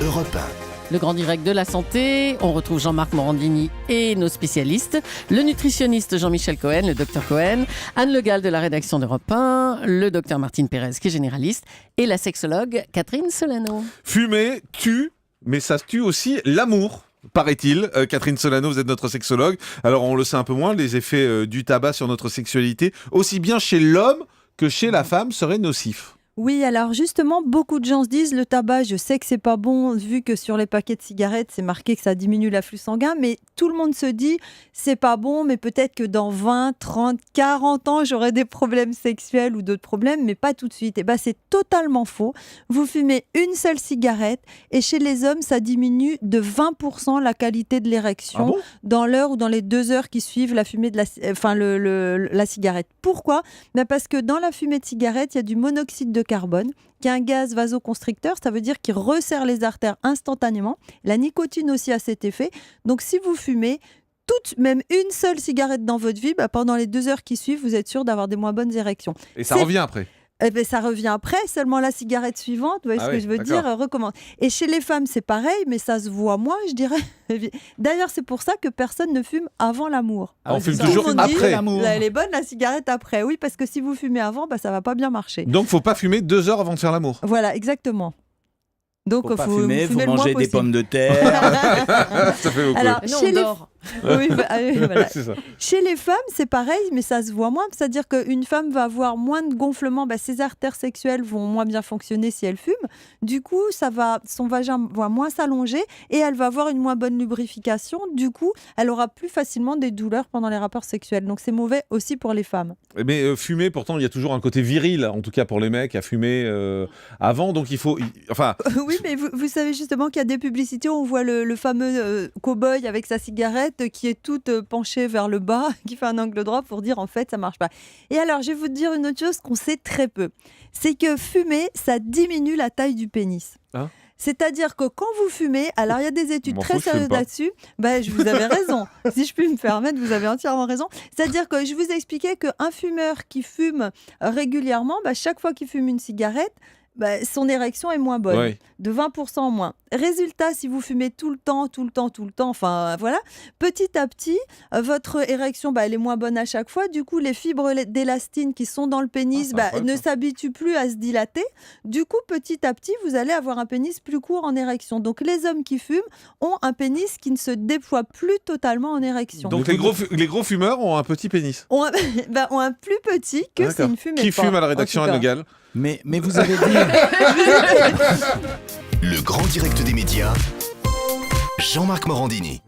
Europe 1. Le grand direct de la santé, on retrouve Jean-Marc Morandini et nos spécialistes, le nutritionniste Jean-Michel Cohen, le docteur Cohen, Anne Le Gall de la rédaction d'Europe 1, le docteur Martine Pérez qui est généraliste et la sexologue Catherine Solano. Fumer tue, mais ça tue aussi l'amour. Paraît-il, Catherine Solano, vous êtes notre sexologue. Alors on le sait un peu moins, les effets du tabac sur notre sexualité, aussi bien chez l'homme que chez la femme, seraient nocifs. Oui, alors justement, beaucoup de gens se disent le tabac, je sais que c'est pas bon, vu que sur les paquets de cigarettes, c'est marqué que ça diminue l'afflux sanguin, mais tout le monde se dit c'est pas bon, mais peut-être que dans 20, 30, 40 ans, j'aurai des problèmes sexuels ou d'autres problèmes, mais pas tout de suite. Et bien, c'est totalement faux. Vous fumez une seule cigarette et chez les hommes, ça diminue de 20% la qualité de l'érection dans l'heure ou dans les 2 heures qui suivent la fumée de la cigarette. Pourquoi ? Parce que dans la fumée de cigarette, il y a du monoxyde de carbone, qui est un gaz vasoconstricteur, ça veut dire qu'il resserre les artères instantanément. La nicotine aussi a cet effet. Donc si vous fumez même une seule cigarette dans votre vie, pendant les 2 heures qui suivent, vous êtes sûr d'avoir des moins bonnes érections. Et ça revient après. Ça revient après, seulement la cigarette suivante, vous voyez ce que je veux dire, recommence. Et chez les femmes, c'est pareil, mais ça se voit moins, je dirais. D'ailleurs, c'est pour ça que personne ne fume avant l'amour. On fume toujours après l'amour. Elle est bonne, la cigarette après. Oui, parce que si vous fumez avant, ça ne va pas bien marcher. Donc, il ne faut pas fumer 2 heures avant de faire l'amour. Voilà, exactement. Donc, faut pas fumer, vous mangez des pommes de terre. Ça fait beaucoup. Alors, on dort. Oui, voilà. C'est ça. Chez les femmes, c'est pareil, mais ça se voit moins. C'est-à-dire qu'une femme va avoir moins de gonflement. Ses artères sexuelles vont moins bien fonctionner si elle fume. Du coup, son vagin va moins s'allonger et elle va avoir une moins bonne lubrification. Du coup, elle aura plus facilement des douleurs pendant les rapports sexuels. Donc, c'est mauvais aussi pour les femmes. Mais fumer, pourtant, il y a toujours un côté viril, en tout cas pour les mecs, à fumer avant. Donc, il faut... Oui, mais vous savez justement qu'il y a des publicités où on voit le fameux cow-boy avec sa cigarette qui est toute penchée vers le bas, qui fait un angle droit pour dire en fait ça marche pas. Et alors je vais vous dire une autre chose qu'on sait très peu, c'est que fumer ça diminue la taille du pénis. C'est-à-dire que quand vous fumez, alors il y a des études très sérieuses là-dessus, je vous avais raison, si je puis me permettre, vous avez entièrement raison. C'est-à-dire que je vous expliquais qu'un fumeur qui fume régulièrement, chaque fois qu'il fume une cigarette, son érection est moins bonne, de 20% en moins. Résultat, si vous fumez tout le temps, enfin voilà, petit à petit, votre érection, elle est moins bonne à chaque fois. Du coup, les fibres d'élastine qui sont dans le pénis ne s'habituent plus à se dilater. Du coup, petit à petit, vous allez avoir un pénis plus court en érection. Donc, les hommes qui fument ont un pénis qui ne se déploie plus totalement en érection. Donc, les gros fumeurs ont un petit pénis. Ont un plus petit que c'est une fumée. Qui fume à la rédaction Anne Le Gall. Mais vous avez dit... Le grand direct des médias, Jean-Marc Morandini.